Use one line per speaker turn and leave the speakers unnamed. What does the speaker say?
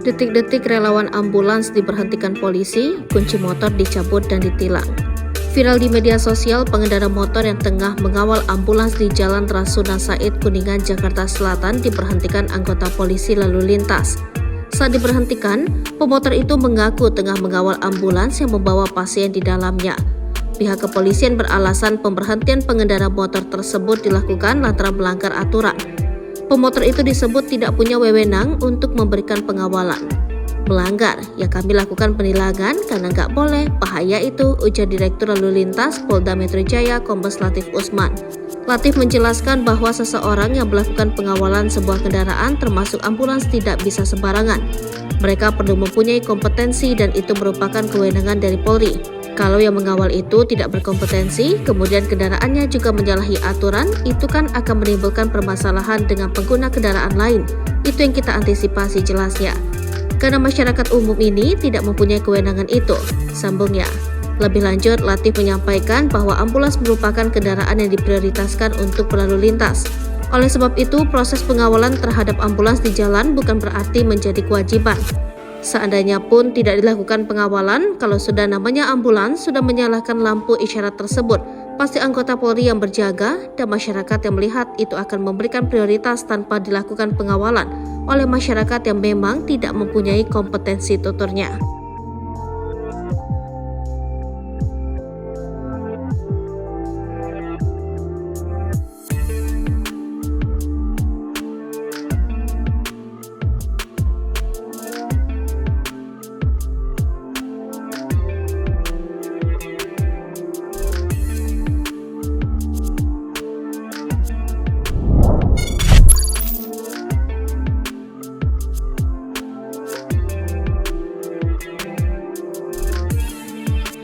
Detik-detik relawan ambulans diberhentikan polisi, kunci motor dicabut dan ditilang. Viral di media sosial, pengendara motor yang tengah mengawal ambulans di Jalan Rasuna Said, Kuningan, Jakarta Selatan diberhentikan anggota polisi lalu lintas. Saat diberhentikan, pemotor itu mengaku tengah mengawal ambulans yang membawa pasien di dalamnya. Pihak kepolisian beralasan pemberhentian pengendara motor tersebut dilakukan lantaran melanggar aturan. Pemotor itu disebut tidak punya wewenang untuk memberikan pengawalan. Melanggar, ya kami lakukan penilangan karena nggak boleh, bahaya itu, ujar Direktur Lalu Lintas Polda Metro Jaya Kombes Latif Usman. Latif menjelaskan bahwa seseorang yang melakukan pengawalan sebuah kendaraan termasuk ambulans tidak bisa sembarangan. Mereka perlu mempunyai kompetensi dan itu merupakan kewenangan dari Polri. Kalau yang mengawal itu tidak berkompetensi, kemudian kendaraannya juga menyalahi aturan, itu kan akan menimbulkan permasalahan dengan pengguna kendaraan lain. Itu yang kita antisipasi, jelasnya. Karena masyarakat umum ini tidak mempunyai kewenangan itu, sambungnya. Lebih lanjut, Latif menyampaikan bahwa ambulans merupakan kendaraan yang diprioritaskan untuk berlalu lintas. Oleh sebab itu, proses pengawalan terhadap ambulans di jalan bukan berarti menjadi kewajiban. Seandainya pun tidak dilakukan pengawalan, kalau sudah namanya ambulans sudah menyalakan lampu isyarat tersebut, pasti anggota Polri yang berjaga dan masyarakat yang melihat itu akan memberikan prioritas tanpa dilakukan pengawalan oleh masyarakat yang memang tidak mempunyai kompetensi tuturnya.